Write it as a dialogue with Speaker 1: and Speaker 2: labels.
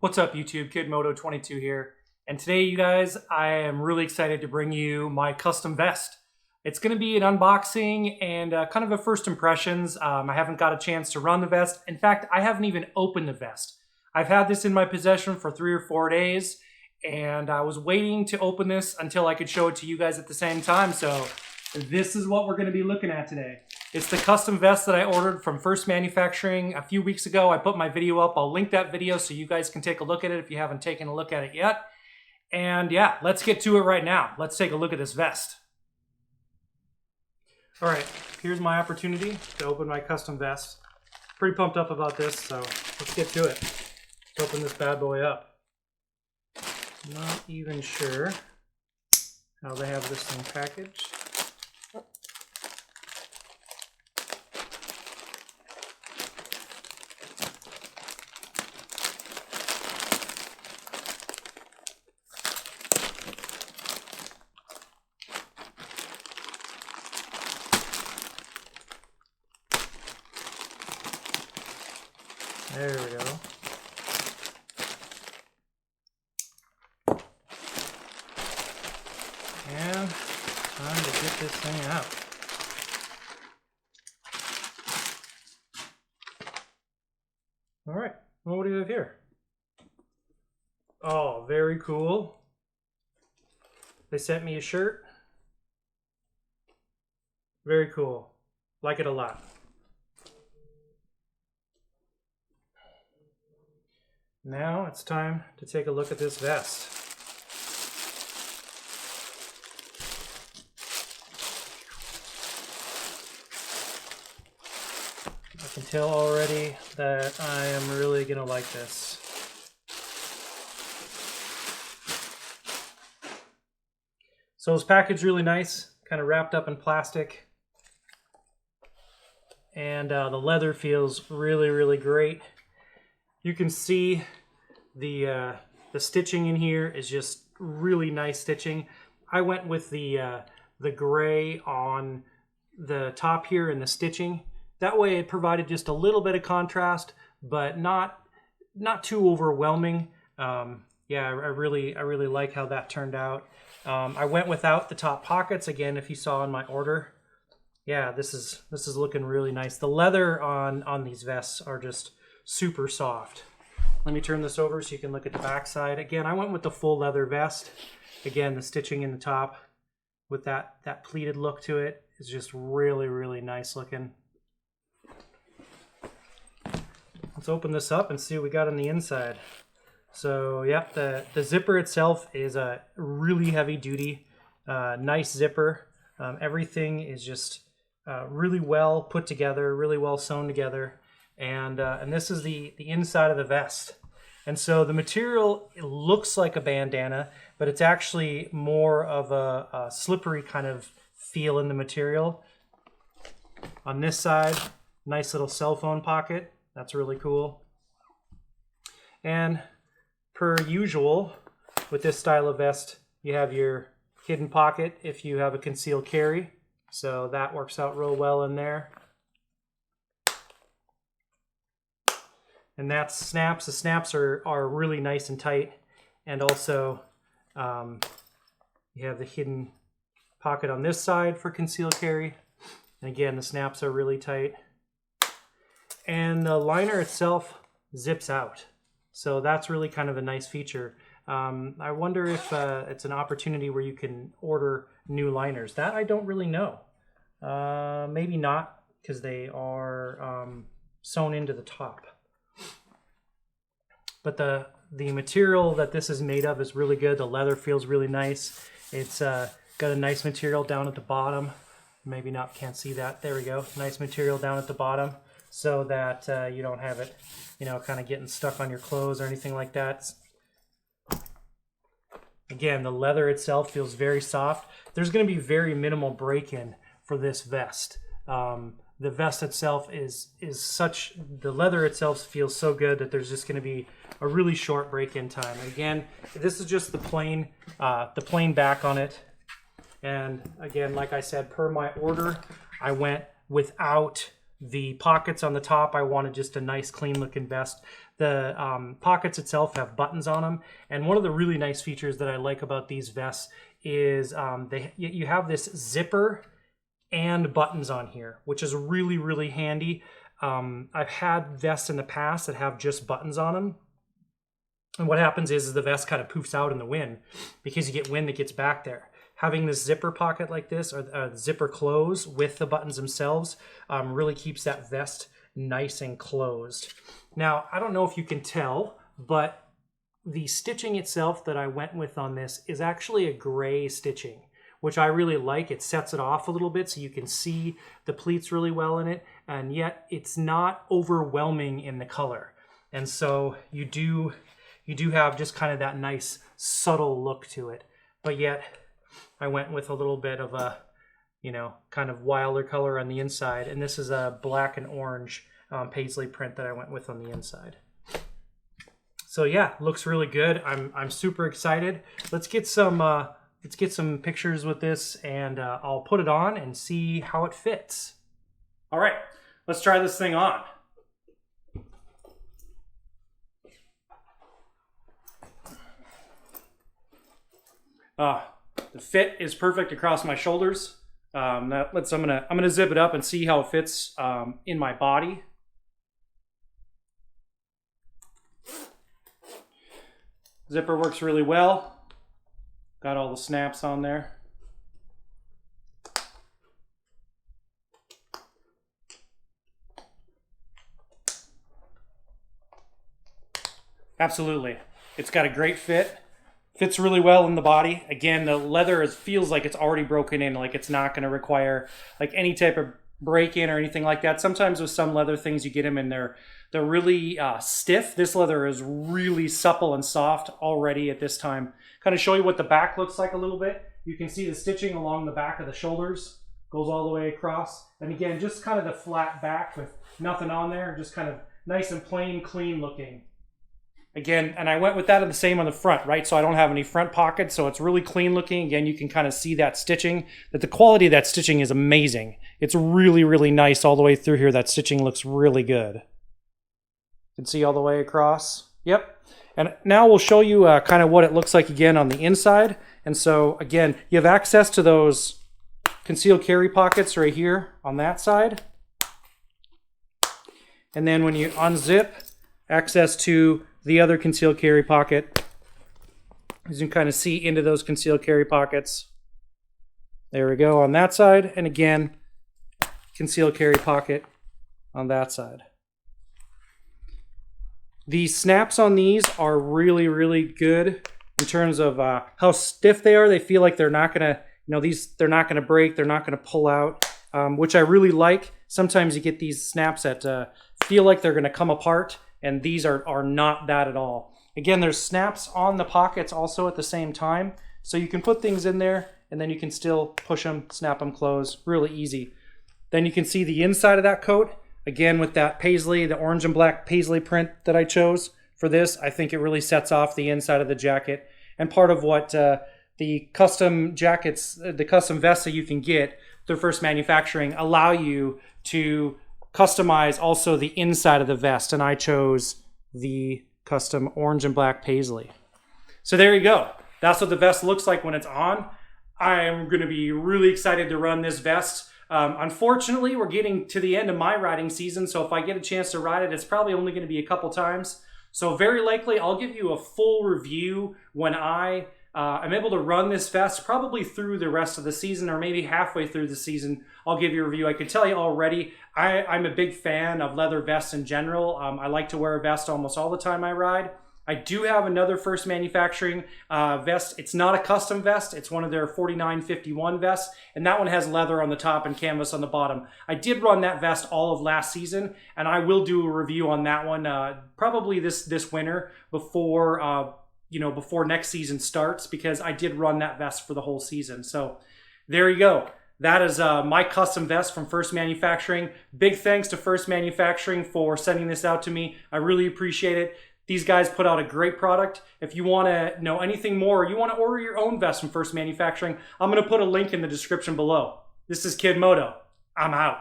Speaker 1: What's up YouTube, KidMoto22 here. And today you guys, I am really excited to bring you my custom vest. It's going to be an unboxing and kind of a first impressions. I haven't got a chance to run the vest. In fact, I haven't even opened the vest. I've had this in my possession for 3 or 4 days and I was waiting to open this until I could show it to you guys at the same time. So this is what we're going to be looking at today. It's the custom vest that I ordered from First Manufacturing a few weeks ago. I put my video up. I'll link that video so you guys can take a look at it if you haven't taken a look at it yet. And yeah, let's get to it right now. Let's take a look at this vest. All right, here's my opportunity to open my custom vest. Pretty pumped up about this, so let's get to it. Let's open this bad boy up. Not even sure how they have this thing packaged. There we go. And time to get this thing out. All right, well, what do you have here? Oh, very cool. They sent me a shirt. Very cool. Like it a lot. Now it's time to take a look at this vest. I can tell already that I am really gonna like this. So it's packaged really nice, kind of wrapped up in plastic. And the leather feels really, really great. You can see the stitching in here is just really nice stitching. I went with the gray on the top here and the stitching. That way it provided just a little bit of contrast, but not too overwhelming. Yeah, I really like how that turned out. I went without the top pockets again. If you saw in my order, yeah, this is looking really nice. The leather on these vests are just super soft. Let me turn this over so you can look at the back side. Again, I went with the full leather vest. Again, the stitching in the top with that pleated look to it is just really, really nice looking. Let's open this up and see what we got on the inside. So, yep, the zipper itself is a really heavy duty, nice zipper. Everything is just really well put together, really well sewn together. And this is the inside of the vest. And so the material, it looks like a bandana, but it's actually more of a slippery kind of feel in the material. On this side, nice little cell phone pocket. That's really cool. And per usual, with this style of vest, you have your hidden pocket if you have a concealed carry. So that works out real well in there. And that's snaps. The snaps are really nice and tight. And also you have the hidden pocket on this side for concealed carry. And again, the snaps are really tight. And the liner itself zips out. So that's really kind of a nice feature. I wonder if it's an opportunity where you can order new liners. That I don't really know. Maybe not, because they are sewn into the top. But the material that this is made of is really good. The leather feels really nice. It's got a nice material down at the bottom. Maybe not, can't see that. There we go. Nice material down at the bottom so that you don't have it, kind of getting stuck on your clothes or anything like that. Again, the leather itself feels very soft. There's going to be very minimal break-in for this vest. The vest itself is such, the leather itself feels so good that there's just going to be a really short break-in time. Again, this is just the plain back on it. And again, like I said, per my order, I went without The pockets on the top, I wanted just a nice clean looking vest. The pockets itself have buttons on them, and one of the really nice features that I like about these vests is you have this zipper and buttons on here, which is really, really handy. I've had vests in the past that have just buttons on them, and what happens is the vest kind of poofs out in the wind because you get wind that gets back there. Having this zipper pocket like this, or zipper close with the buttons themselves, really keeps that vest nice and closed. Now, I don't know if you can tell, but the stitching itself that I went with on this is actually a gray stitching, which I really like. It sets it off a little bit so you can see the pleats really well in it, and yet it's not overwhelming in the color. And so you do have just kind of that nice subtle look to it, but yet I went with a little bit of a, you know, kind of wilder color on the inside, and this is a black and orange paisley print that I went with on the inside. So yeah, looks really good. I'm super excited. Let's get some pictures with this, and I'll put it on and see how it fits. All right, let's try this thing on. The fit is perfect across my shoulders. I'm gonna zip it up and see how it fits in my body. Zipper works really well. Got all the snaps on there. Absolutely. It's got a great fit. Fits really well in the body. Again, the leather feels like it's already broken in, like it's not going to require like any type of break-in or anything like that. Sometimes with some leather things, you get them and they're really stiff. This leather is really supple and soft already at this time. Kind of show you what the back looks like a little bit. You can see the stitching along the back of the shoulders goes all the way across. And again, just kind of the flat back with nothing on there, just kind of nice and plain, clean looking. Again, and I went with that the same on the front, right? So I don't have any front pockets, so it's really clean looking. Again, you can kind of see that stitching, that the quality of that stitching is amazing. It's really, really nice all the way through here. That stitching looks really good. You can see all the way across. Yep. And now we'll show you kind of what it looks like again on the inside. And so again, you have access to those concealed carry pockets right here on that side. And then when you unzip, access to the other concealed carry pocket. As you can kind of see into those concealed carry pockets. There we go on that side. And again, concealed carry pocket on that side. The snaps on these are really, really good in terms of how stiff they are. They feel like they're not gonna, they're not gonna break, they're not gonna pull out, which I really like. Sometimes you get these snaps that feel like they're gonna come apart, and these are not that at all. Again, there's snaps on the pockets also at the same time, so you can put things in there and then you can still push them, snap them closed, really easy. Then you can see the inside of that coat, again with that paisley, the orange and black paisley print that I chose for this. I think it really sets off the inside of the jacket, and part of what the custom jackets, the custom vests that you can get through First Manufacturing allow you to customize also the inside of the vest, and I chose the custom orange and black paisley. So there you go. That's what the vest looks like when it's on. I am going to be really excited to run this vest. Unfortunately, we're getting to the end of my riding season, so if I get a chance to ride it, it's probably only going to be a couple times. So very likely, I'll give you a full review when I am able to run this vest, probably through the rest of the season or maybe halfway through the season. I'll give you a review. I can tell you already, I'm a big fan of leather vests in general. I like to wear a vest almost all the time I ride. I do have another First Manufacturing vest. It's not a custom vest. It's one of their 4951 vests, and that one has leather on the top and canvas on the bottom. I did run that vest all of last season, and I will do a review on that one probably this winter before before next season starts, because I did run that vest for the whole season. So there you go. That is my custom vest from First Manufacturing. Big thanks to First Manufacturing for sending this out to me. I really appreciate it. These guys put out a great product. If you want to know anything more, or you want to order your own vest from First Manufacturing, I'm going to put a link in the description below. This is Kid Moto. I'm out.